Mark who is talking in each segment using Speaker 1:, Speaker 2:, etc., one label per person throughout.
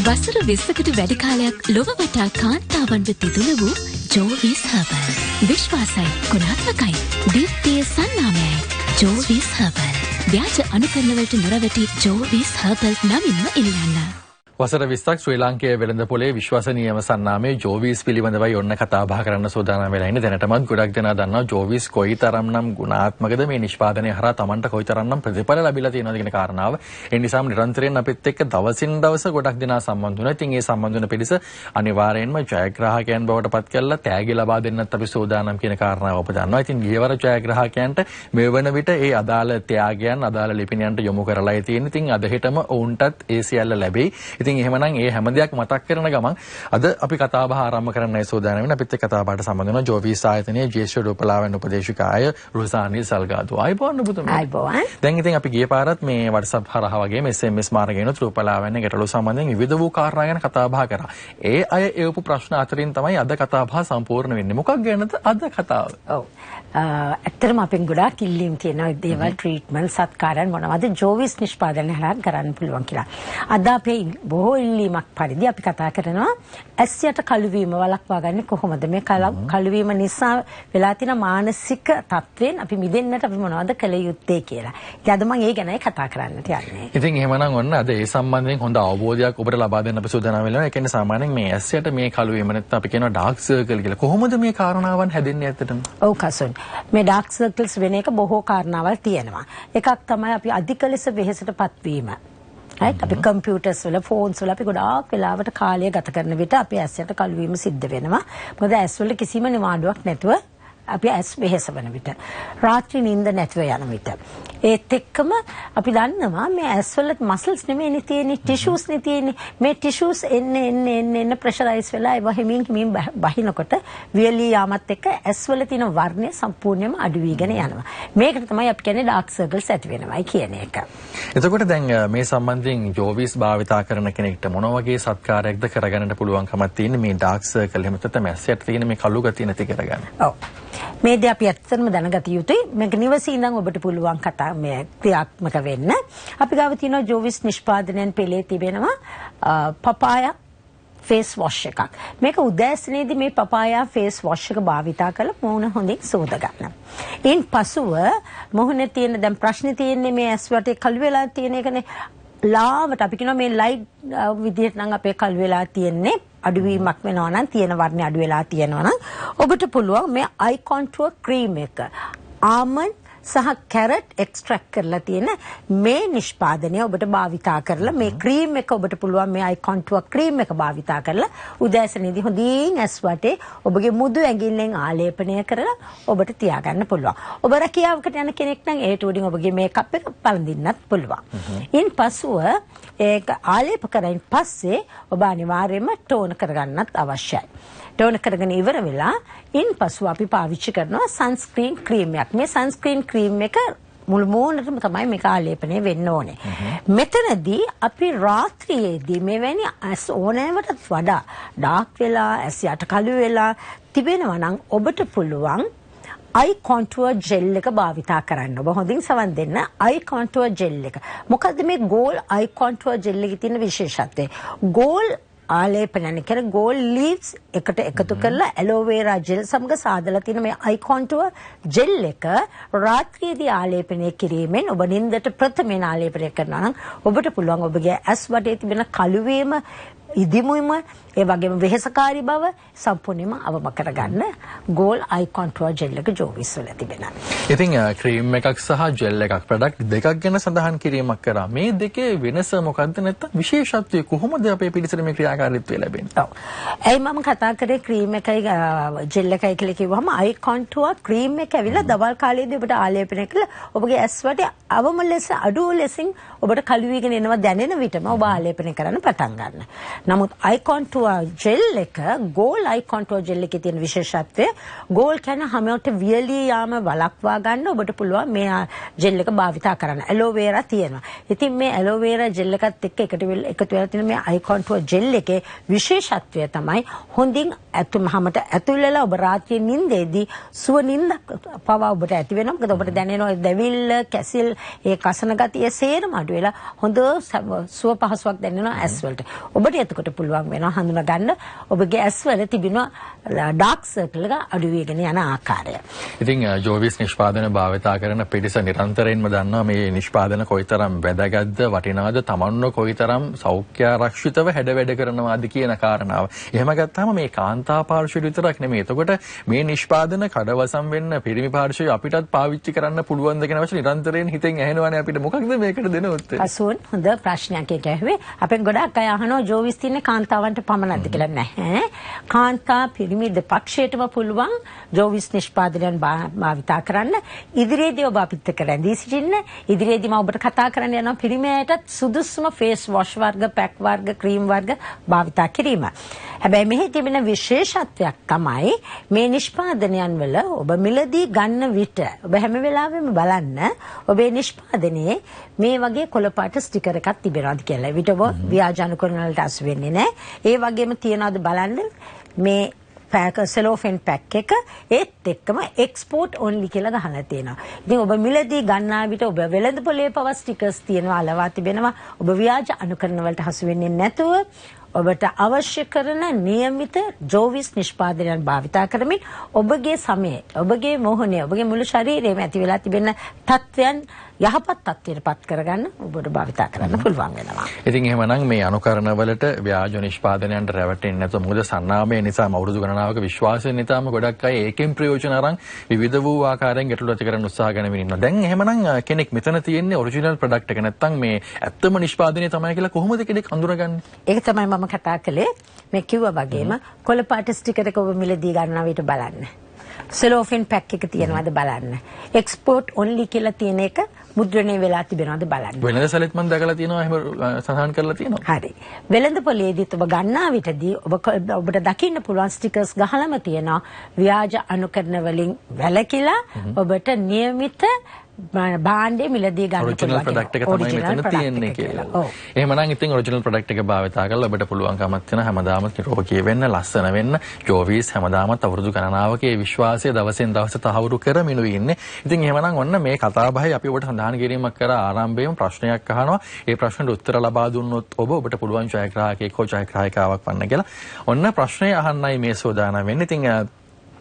Speaker 1: වසර 20කට වැඩි කාලයක් ලොව වටා කාන්තාවන් වෙත දිදුල වූ ජෝවිස් හර්බල්. විශ්වාසයි, ගුණාත්මකයි, දීප්තිය සන්නාමයයි. ජෝවිස් හර්බල්. ව්‍යාජ අනුකරණ වලට නොරවටි ජෝවිස් හර්බල් නමින්ම එළියන්න.
Speaker 2: වසර 20ක් ශ්‍රී ලාංකේය වෙළඳපොලේ විශ්වසනීයම සන්නාමයේ ජෝවිස් පිළිබඳවයි ඔන්න කතා බහ කරන්න සූදානම් වෙලා ඉන්නේ. දැනටමත් ගොඩක් දෙනා දන්නවා ජෝවිස් කොයිතරම්නම් ගුණාත්මකද, මේ නිෂ්පාදනය හරහා Tamanට කොයිතරම්නම් ප්‍රතිඵල ලැබිලා තියෙනවද කියන කාරණාව. ඒ නිසාම නිරන්තරයෙන් අපිත් එක්ක දවසින් දවස ගොඩක් දෙනා සම්බන්ධ වෙනවා. ඉතින් මේ සම්බන්ධ වෙන පිරිස අනිවාර්යයෙන්ම ජයග්‍රාහකයන් බවට පත් කරලා තෑගි ලබා දෙන්නත් අපි සූදානම් කියන කාරණාව ඔබ දන්නවා. ඉතින් ගියවර ජයග්‍රාහකයන්ට මේ වන විට ඒ අදාළ ත්‍යාගයන් අදාළ ලිපිනයන්ට යොමු කරලායි තියෙන්නේ. ඉතින් අද හෙටම ඔවුන්ටත් ඒ සියල්ල ලැබෙයි. ඉතින් එහෙමනම් ඒ හැම දෙයක් මතක් කරන ගමන් අද අපි කතා බහ ආරම්භ කරන්නයි සූදානම් වෙන්නේ. අපිත් එක්ක කතා බහට සම්බන්ධ වෙනවා ජෝවිස් ආයතනයේ ජ්‍යෙෂ්ඨ රූපලාවන්‍ය උපදේශිකාය රුසානි සල්ගාදු. ආයිබෝන් ඔබතුමා.
Speaker 3: ආයිබෝන්.
Speaker 2: දැන් ඉතින් අපි ගිය පාරත් මේ WhatsApp හරහා වගේම SMS මාර්ගයෙන් රූපලාවන්‍ය ගැටළු සම්බන්ධයෙන් විවිධ වූ කාරණා ගැන කතා බහ කරා. ඒ අය එවපු ප්‍රශ්න අතරින් තමයි අද කතා බහ සම්පූර්ණ වෙන්නේ. මොකක් ගැනද අද කතාව?
Speaker 3: ඔව්. ඇත්තටම අපෙන් ගොඩාක් ඉල්ලීම් තියෙනවා දේවල් ට්‍රීට්මන්ට් සත්කාරයන් මොනවද ජෝවිස් නිෂ්පාදනය හරහා කරන්න පුළුවන් කියලා. අද අපේ බොහෝ ඉල්ලීමක් පරිදි අපි කතා කරනවා ඇස්යට කළු වීම වළක්වා ගන්න කොහොමද? මේ කළු වීම නිසා වෙලා තියෙන මානසික තත්ත්වෙන් අපි මිදෙන්නට අපි මොනවද කළ යුත්තේ කියලා. ඉතින් අද මම ඒ ගැනයි කතා කරන්නට යන්නේ.
Speaker 2: ඉතින් එහෙමනම් ඔන්න අද ඒ සම්බන්ධයෙන් හොඳ අවබෝධයක් ඔබට ලබා දෙන්න අපි සූදානම් වෙලා. ඒ කියන්නේ සාමාන්‍යයෙන් මේ ඇස්යට මේ කළු වීම නැත්නම් අපි කියනවා ඩාර්ක් සර්කල් කියලා. කොහොමද මේ කාරණාවන් හැදෙන්නේ ඇත්තටම?
Speaker 3: ඔව් කසුන්. මේ ඩාර්ක් සර්කල්ස් වෙන එක බොහෝ කාරණාවල් තියෙනවා. එකක් තමයි අපි අධික ලෙස වෙහෙසටපත් වීම. right අපි කම්පියුටර්ස් වල ෆෝන්ස් වල අපි ගොඩාක් වෙලාවට කාලය ගත කරන විට අපේ ඇස්යට කළු වීම සිද්ධ වෙනවා. මොකද ඇස් වල කිසිම නිවාඩුවක් නැතුව අපි ඇස් වෙහෙස වෙන විට රාත්‍රී නිින්ද නැතුව යන විට ඒත් එක්කම අපි දන්නවා මේ ඇස් වල මසල්ස් නෙමෙයි තියෙන්නේ ටිෂුස් නේ තියෙන්නේ. මේ ටිෂුස් එන්න ප්‍රෙෂරයිස් වෙලා ඒවා හිමින් බහිනකොට වියලී යාමත් එක්ක ඇස් වල තියෙන වර්ණය සම්පූර්ණයෙන්ම අඩු වීගෙන යනවා. මේකට තමයි අපි කියන්නේ ඩාර්ක් සර්කල්ස් ඇති වෙනවයි කියන එක.
Speaker 2: එතකොට දැන් මේ සම්බන්ධයෙන් ජෝවිස් භාවිතා කරන කෙනෙක්ට මොන වගේ සත්කාරයක්ද කරගන්නට පුළුවන්කමක් තියෙන්නේ මේ ඩාර්ක් සර්කල් එහෙම නැත්නම් ඇස්යට තියෙන මේ කළු ගතිය නැති කරගන්න?
Speaker 3: ඔව්. මේ දේ අපි ඇත්තටම දැනගත යුතුයි. මේක නිවසේ ඉඳන් ඔබට පුළුවන් කතා මේ ක්‍රියාත්මක වෙන්න. අපි ගාව තියෙනවා ජෝවිස් නිෂ්පාදනයන් පෙළේ තිබෙනවා පපායා ෆේස් වොෂ් එකක්. මේක උදෑසනේදී මේ පපායා ෆේස් වොෂ් එක භාවිතා කරලා මුහුණ හොඳින් සෝද ගන්න. ඉන් පසුව මුහුණේ තියෙන දැන් ප්‍රශ්නේ තියෙන්නේ මේ ඇස් වටේ කළු වෙලා තියෙන එකනේ. ලාවට අපි කියනවා මේ ලයිට් විදිහට නම් අපේ කළු වෙලා තියෙන්නේ අඩුවීමක් වෙනවා නම් තියෙන වර්ණය අඩු වෙලා තියෙනවා නම් ඔබට පුළුවන් මේ අයි කොන්ටුවර් ක්‍රීම් එක ආමන්ඩ් සහ කැරට් එක්ස්ට්‍රැක්ට් කරලා තියෙන මේ නිෂ්පාදනය ඔබට භාවිතා කරලා මේ ක්‍රීම් එක ඔබට පුළුවන් මේ අයි කොන්ටුවර් ක්‍රීම් එක භාවිතා කරලා උදෑසනේදී හොඳින් ඇස් වටේ ඔබගේ මුදු ඇඟිල්ලෙන් ආලේපනය කරලා ඔබට තියාගන්න පුළුවන්. ඔබ රැකියාවකට යන කෙනෙක් නම් ඒට උඩින් ඔබගේ මේකප් එක පළඳින්නත් පුළුවන්. ඉන් පසුව ඒක ආලේප කරයින් පස්සේ ඔබ අනිවාර්යයෙන්ම ටෝන් කරගන්නත් අවශ්‍යයි. ටෝන් කරගෙන ඉවර වෙලා ඉන් පසුව අපි පාවිච්චි කරනවා සන්ස්ක්‍රීන් ක්‍රීම් එකක්. මේ සන්ස්ක්‍රීන් ක්‍රීම් එක මුළු මූණටම තමයි මේක ආලේපනය වෙන්න ඕනේ. මෙතනදී අපි රාත්‍රියේදී මෙවැනි ඇස් ඕනෑමටත් වඩා ඩාර්ක් වෙලා ඇස් යට කළු වෙලා තිබෙනවා නම් ඔබට පුළුවන් අයි කොන්ටුවර් ජෙල් එක භාවිතා කරන්න. ඔබ හොඳින් සවන් දෙන්න අයි කොන්ටුවර් ජෙල් එක. මොකද්ද මේ ගෝල් අයි කොන්ටුවර් ජෙල් එකේ තියෙන විශේෂත්වය? ගෝල් ආලේපනය කරන ගෝල් ලීව්ස් එකට එකතු කරලා ඇලෝවේරා ජෙල් සමග සාදලා තියෙන මේ අයි කොන්ටුවර් ජෙල් එක රාත්‍රියේදී ආලේපනය කිරීමෙන් ඔබ නිින්දට ප්‍රථමයෙන් ආලේපනය කරනවා නම් ඔබට පුළුවන් ඔබගේ ඇස් වටේ තිබෙන කළු වීම ඉදිමුම ඒ වගේම වෙහෙසකාරී බව සම්පූර්ණයෙන්ම අවම කරගන්න ගෝල් අයි කොන්ටුවර් ජෙල් එක ජෝවිස් වල තිබෙනවා.
Speaker 2: ඉතින් ක්‍රීම් එකක් සහ ජෙල් එකක් ප්‍රොඩක්ට් දෙකක් ගැන සඳහන් කිරීමක් කරා. මේ දෙකේ වෙනස මොකක්ද නැත්නම් විශේෂත්වය කොහොමද අපේ පිළිසර මේ ක්‍රියාකාරීත්වය ලැබෙන්නේ?
Speaker 3: ඔව්. එයි මම කතා කරේ ක්‍රීම් එකයි ජෙල් එකයි කියලා කිව්වම අයි කොන්ටුවර් ක්‍රීම් එක ඇවිල්ලා දවල් කාලයේදී ඔබට ආලේපනය කළා ඔබගේ ඇස් වටේ අවම ලෙස අඩු ලෙසින් ඔබට කළු වීගෙන එනවා දැනෙන විටම ඔබ ආලේපනය කරන්න පටන් ගන්න. නමුත් අයි කොන්ටුවර් ජෙල් එක ගෝල් අයි කොන්ටුවර් ජෙල් එකේ තියෙන විශේෂත්වය ගෝල් කියන්නේ හැමෝට වියලී යාම වළක්වා ගන්න ඔබට පුළුවන් මේ ජෙල් එක භාවිතා කරන්න. ඇලෝවේරා තියෙනවා. ඉතින් මේ ඇලෝවේරා ජෙල් එකත් එක්ක එකතු වෙලා තියෙන මේ අයි කොන්ටුවර් ජෙල් එකේ විශේෂත්වය තමයි හොඳින් හැමත ඇතුල් වෙලා ඔබ රාත්‍රියේ නිින්දේදී සුව නිින්ද පවා ඔබට ඇති වෙනවා. මොකද ඔබට දැනෙනවා දැවිල්ල කැසිල් ඒ කසන ගතිය සේරම අඩු වෙලා හොඳ සුව පහසුවක් දැනෙනවා ඇස් වලට. ඔබට එතකොට පුළුවන් වෙනවා හඳුනා ගන්න ඔබගේ ඇස්වල තිබෙන ඩාර්ක් සර්කල් එක අඩු වෙගෙන යන ආකාරය.
Speaker 2: ඉතින් ජෝවිස් නිෂ්පාදන භාවිතා කරන පිරිස නිරන්තරයෙන්ම දන්නවා මේ නිෂ්පාදන කොයිතරම් වැදගත්ද වටිනාද තමන්ව කොයිතරම් සෞඛ්‍ය ආරක්ෂිතව හැඩ වැඩ කරනවාද කියන කාරණාව. එහෙම ගත්තාම මේ කාන්තා පාර්ශ්වය විතරක් නෙමෙයි. එතකොට මේ නිෂ්පාදන කඩවසම් වෙන්න පිරිමි පාර්ශ්වය අපිටත් පාවිච්චි කරන්න පුළුවන්ද කියන වශයෙන් නිරන්තරයෙන් හිතෙන් ඇහෙනවානේ අපිට. මොකක්ද මේකට දෙන උත්තරය?
Speaker 3: අසෝන් හොඳ ප්‍රශ්නයක් ඒක ඇහුවේ. අපෙන් ගොඩක් අය අහනවා ජෝවිස් තින්නේ කාන්තාවන්ට පමණක්ද කියලා. නැහැ. කාන්තා පිරිමි දෙපක්ෂයටම පුළුවන් ජෝවිස් නිෂ්පාදනයන් භාවිතා කරන්න. ඉදිරියේදී ඔබ අපිත් එක්ක රැඳී සිටින්න. ඉදිරියේදී මම ඔබට කතා කරන්න යනවා පිරිමියටත් සුදුසුම ෆේස් වොෂ් වර්ග, පැක් වර්ග, ක්‍රීම් වර්ග භාවිතා කිරීම. හැබැයි මෙහි තිබෙන විශේෂත්වයක් තමයි මේ නිෂ්පාදනයන් වල ඔබ මිලදී ගන්න විට ඔබ හැම වෙලාවෙම බලන්න ඔබේ නිෂ්පාදනයේ මේ වගේ කොළපාට ස්ටිකර් එකක් තිබෙනවාද කියලා. විට ඔබ ව්‍යාජ අනුකරණ වලට අසු වෙන්නේ නැහැ. ඒ වගේම තියනවාද බලන්න මේ පැක සෙලෝෆෙන් පැක් එක ඒත් එක්කම එක්ස්පෝර්ට් ඔන්ලි කියලා ගහලා තියෙනවා. ඉතින් ඔබ මිලදී ගන්නා විට ඔබ වෙළඳ පොලේ පවා ස්ටිකර්ස් තියෙනවා අලවා තිබෙනවා. ඔබ ව්‍යාජ අනුකරණ වලට හසු වෙන්නේ නැතුව ඔබට අවශ්‍ය කරන નિયમિત ජෝවිස් නිෂ්පාදනයන් භාවිතා කරමින් ඔබගේ සමය, ඔබගේ මොහොනේ, ඔබගේ මුළු ශරීරයේම ඇති වෙලා තිබෙන තත්ත්වයන් යහපත් තත්ත්වයට පත් කරගන්න ඔබට භාවිතා කරන්න පුළුවන් වෙනවා.
Speaker 2: ඉතින් එහෙමනම් මේ අනුකරණ වලට ව්‍යාජ නිෂ්පාදනයන්ට රැවටෙන්නේ නැතුව මොකද සන්නාමය නිසා අවුරුදු ගණනාවක විශ්වාසය නිසාම ගොඩක් අය ඒකෙන් ප්‍රයෝජන අරන් විවිධ වූ ආකාරයෙන් ගැටලු ඇති කරන්න උත්සාහ කරමින් ඉන්නවා. දැන් එහෙමනම් කෙනෙක් මෙතන තියෙන්නේ ඔරිජිනල් ප්‍රොඩක්ට් එක නැත්තම් මේ ඇත්තම නිෂ්පාදනය තමයි කියලා කොහොමද කෙනෙක් අඳුරගන්නේ?
Speaker 3: ඒක තමයි මම කතා කළේ. මේ කිව්වා වගේම කොළපාට ස්ටිකර් එක ඔබ මිලදී ගන්නා විට බලන්න. සෙලෝෆින් පැක් එක තියෙනවද බලන්න. එක්ස්පෝර්ට් ඔන්ලි කියලා තියෙන එක මුද්‍රණය වෙලා තිබෙනවද බලන්න.
Speaker 2: වෙළඳ සැලෙත් මම දැකලා තියෙනවා එහෙම සඳහන් කරලා තියෙනවා.
Speaker 3: හරි. වෙළඳ පොලේදීත් ඔබ ගන්නා විටදී ඔබට දකින්න පුළුවන් ස්ටිකර්ස් ගහලම තියෙනවා ව්‍යාජ අනුකරණ වලින් වැළකීලා ඔබට નિયમિત භාණ්ඩේ මිලදී ගන්න පුළුවන්.
Speaker 2: ඔරිජිනල් ප්‍රොඩක්ට් එක තමයි මෙතන තියෙන්නේ කියලා. එහෙමනම් ඉතින් ඔරිජිනල් ප්‍රොඩක්ට් එක භාවිතා කරලා ඔබට පුළුවන්කමක් තියෙන හැමදාම නිරෝගී වෙන්න, ලස්සන වෙන්න. ජෝවිස් හැමදාමත් අවුරුදු ගණනාවක ඒ විශ්වාසය දවසෙන් දවස තහවුරු කරමිනුයි ඉන්නේ. ඉතින් එහෙමනම් ඔන්න මේ කතාබහයි අපි ඔබට සඳහන් කිරීමක් කරා ආරම්භයේම ප්‍රශ්නයක් අහනවා. ඒ ප්‍රශ්නෙට උත්තර ලබා දුන්නොත් ඔබට පුළුවන් ජයග්‍රාහකයෙක් හෝ ජයග්‍රාහිකාවක් වන්න කියලා. ඔන්න ප්‍රශ්නය අහන්නයි මේ සෝදානම් වෙන්නේ. ඉතින්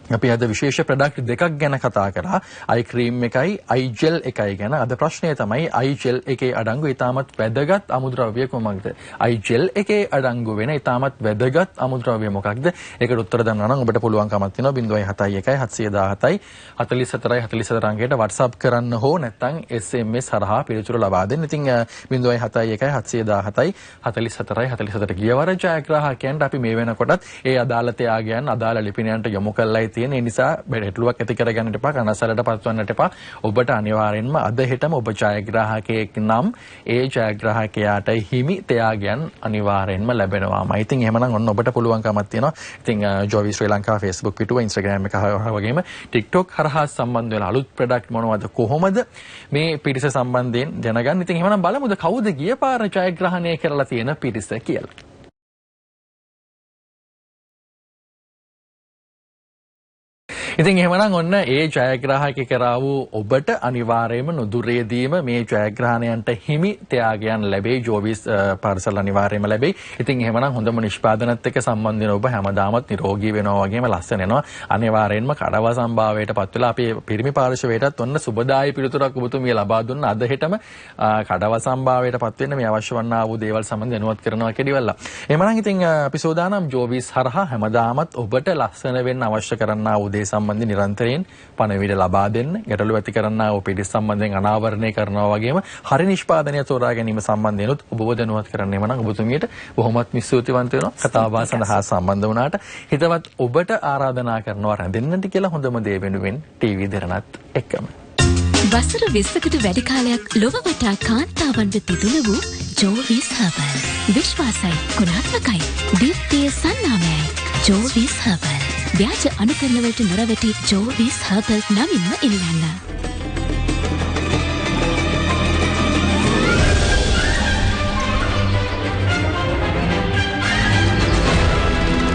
Speaker 2: අපි අද විශේෂ ප්‍රොඩක්ට් දෙකක් ගැන කතා කරා. අයි ක්‍රීම් එකයි අයි ජෙල් එකයි ගැන. අද ප්‍රශ්නය තමයි අයි ජෙල් එකේ අඩංගු ඉතාමත් වැදගත් අමුද්‍රව්‍ය කොමක්ද? අයි ජෙල් එකේ අඩංගු වෙන ඉතාමත් වැදගත් අමුද්‍රව්‍ය මොකක්ද? ඒකට උත්තර දෙන්න නම් ඔබට පුළුවන්කමක් තියෙනවා 071 717 44 44 අංකයට WhatsApp කරන්න හෝ නැත්නම් SMS හරහා පිළිතුරු ලබා දෙන්න. ඉතින් 071 717 44 44 ගියවර ජයග්‍රාහකයන්ට අපි මේ වෙනකොටත් ඒ අදාළ ත්‍යාගයන් අදාළ ලිපිනයන්ට යොමු කළයි තියෙන. ඒ නිසා බෙහෙට්ලුවක් ඇති කරගන්නට එපා, කනස්සලට පත්වන්නට එපා. ඔබට අනිවාර්යෙන්ම අද හෙටම ඔබ ජයග්‍රාහකයෙක් නම් ඒ ජයග්‍රාහකයාට හිමි ත්‍යාගයන් අනිවාර්යෙන්ම ලැබෙනවාමයි. ඉතින් එහෙමනම් ඔන්න ඔබට පුළුවන්කමක් තියෙනවා. ඉතින් ජෝවි ශ්‍රී ලංකා Facebook පිටුව, Instagram එක වගේම TikTok හරහා සම්බන්ධ වෙලා අලුත් ප්‍රොඩක්ට් මොනවද කොහොමද මේ පිරිස සම්බන්ධයෙන් දැනගන්න. ඉතින් එහෙමනම් බලමුද කවුද ගිය පාර ජයග්‍රහණය කරලා තියෙන පිරිස කියලා. ඉතින් එහෙමනම් ඔන්න ඒ ජයග්‍රාහක කරා වූ ඔබට අනිවාර්යයෙන්ම නුදුරේදීම මේ ජයග්‍රහණයන්ට හිමි ත්‍යාගයන් ලැබෙයි. ජෝවිස් පාර්සල් අනිවාර්යයෙන්ම ලැබෙයි. ඉතින් එහෙමනම් හොඳම නිෂ්පාදනත් එක්ක සම්බන්ධ වෙන ඔබ හැමදාමත් නිරෝගී වෙනවා වගේම ලස්සන වෙනවා. අනිවාර්යයෙන්ම කඩවසම්භාවයට පත් වෙලා අපේ පිරිමි පාර්ශවයටත් ඔන්න සුබදායි පිළිතුරක් ඔබතුමිය ලබා දුන්න. අද හෙටම කඩවසම්භාවයට පත් වෙන්න මේ අවශ්‍ය වන්නා වූ දේවල් සම්බන්ධව දැනුවත් කරනවා කෙඩිවල්ලා. එහෙමනම් ඉතින් අපි සෝදානම් ජෝවිස් හරහා හැමදාමත් ඔබට ලස්සන වෙන්න අවශ්‍ය කරන්නා වූ දේ සම්බන්ධයෙන් නිරන්තරයෙන් පණිවිඩ ලබා දෙන්න, ගැටලු ඇති කරන්නා වූ පිළිස් සම්බන්ධයෙන් අනාවරණය කරනවා වගේම හරි නිෂ්පාදනය තෝරා ගැනීම සම්බන්ධයෙන් ඔබව දැනුවත් කරන්නෙම නම් ඔබතුමියට බොහොමත් ස්තුතිවන්ත වෙනවා. කතාබහ සඳහා සම්බන්ධ වුණාට හිතවත් ඔබට ආරාධනා කරනවා රැඳෙන්නට කියලා හොඳම දේ වෙනුවෙන් ටීවී දෙරණත් එක්කම.
Speaker 1: වසර 20කට වැඩි කාලයක් ලොව වටා කාන්තාවන් වෙත තිබුණ වූ ජෝවිස් හර්බල් විශ්වාසයි, ගුණාත්මකයි, දීප්තිය සන්නාමයයි. ජෝවිස් හර්බල් ව්‍යාජ අනුකරණ වලට නොරවටි ජෝවිස් හර්බල් නමින්ම එළියන්න.